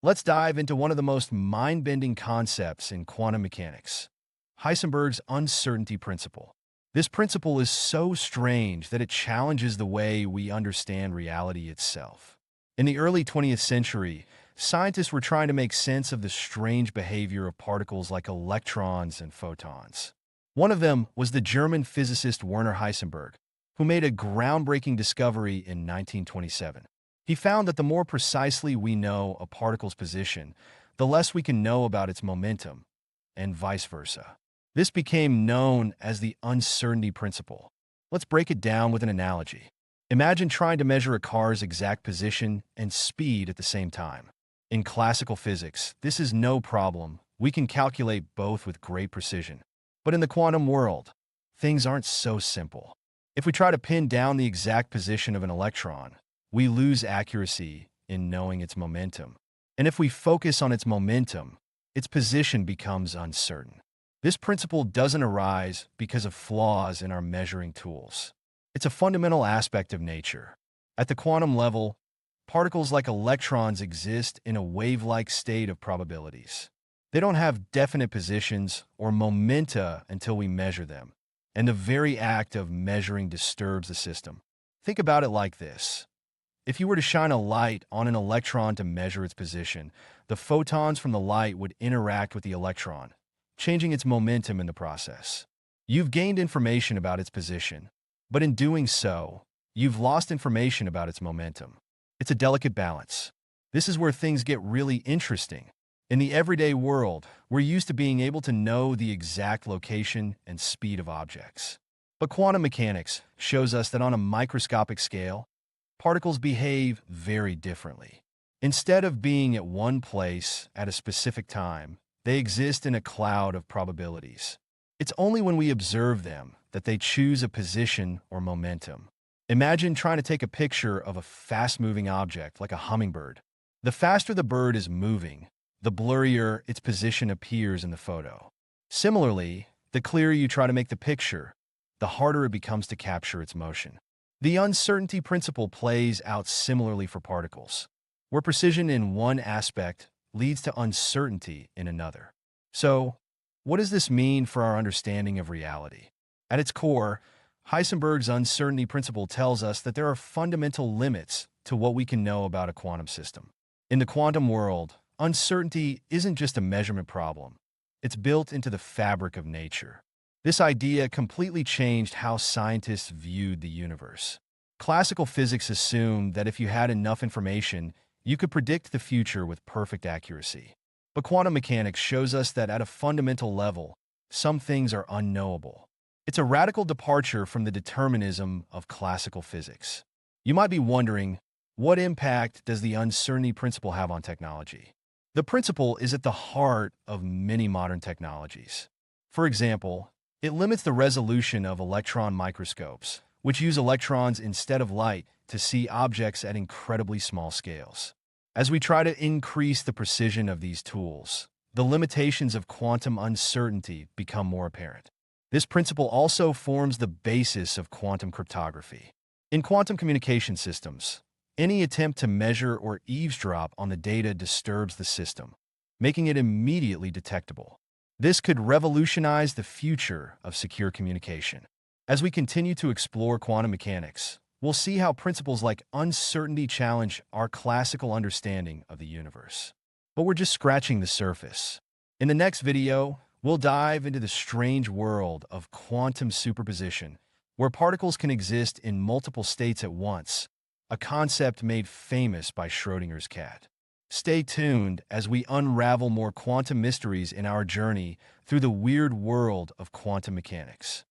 Let's dive into one of the most mind-bending concepts in quantum mechanics, Heisenberg's uncertainty principle. This principle is so strange that it challenges the way we understand reality itself. In the early 20th century, scientists were trying to make sense of the strange behavior of particles like electrons and photons. One of them was the German physicist Werner Heisenberg, who made a groundbreaking discovery in 1927. He found that the more precisely we know a particle's position, the less we can know about its momentum, and vice versa. This became known as the uncertainty principle. Let's break it down with an analogy. Imagine trying to measure a car's exact position and speed at the same time. In classical physics, this is no problem. We can calculate both with great precision. But in the quantum world, things aren't so simple. If we try to pin down the exact position of an electron, we lose accuracy in knowing its momentum. And if we focus on its momentum, its position becomes uncertain. This principle doesn't arise because of flaws in our measuring tools. It's a fundamental aspect of nature. At the quantum level, particles like electrons exist in a wave-like state of probabilities. They don't have definite positions or momenta until we measure them, and the very act of measuring disturbs the system. Think about it like this. If you were to shine a light on an electron to measure its position, the photons from the light would interact with the electron, changing its momentum in the process. You've gained information about its position, but in doing so, you've lost information about its momentum. It's a delicate balance. This is where things get really interesting. In the everyday world, we're used to being able to know the exact location and speed of objects. But quantum mechanics shows us that on a microscopic scale, particles behave very differently. Instead of being at one place at a specific time, they exist in a cloud of probabilities. It's only when we observe them that they choose a position or momentum. Imagine trying to take a picture of a fast-moving object like a hummingbird. The faster the bird is moving, the blurrier its position appears in the photo. Similarly, the clearer you try to make the picture, the harder it becomes to capture its motion. The uncertainty principle plays out similarly for particles, where precision in one aspect leads to uncertainty in another. So, what does this mean for our understanding of reality? At its core, Heisenberg's uncertainty principle tells us that there are fundamental limits to what we can know about a quantum system. In the quantum world, uncertainty isn't just a measurement problem. It's built into the fabric of nature. This idea completely changed how scientists viewed the universe. Classical physics assumed that if you had enough information, you could predict the future with perfect accuracy. But quantum mechanics shows us that at a fundamental level, some things are unknowable. It's a radical departure from the determinism of classical physics. You might be wondering, what impact does the uncertainty principle have on technology? The principle is at the heart of many modern technologies. For example, it limits the resolution of electron microscopes, which use electrons instead of light to see objects at incredibly small scales. As we try to increase the precision of these tools, the limitations of quantum uncertainty become more apparent. This principle also forms the basis of quantum cryptography. In quantum communication systems, any attempt to measure or eavesdrop on the data disturbs the system, making it immediately detectable. This could revolutionize the future of secure communication. As we continue to explore quantum mechanics, we'll see how principles like uncertainty challenge our classical understanding of the universe. But we're just scratching the surface. In the next video, we'll dive into the strange world of quantum superposition, where particles can exist in multiple states at once, a concept made famous by Schrödinger's cat. Stay tuned as we unravel more quantum mysteries in our journey through the weird world of quantum mechanics.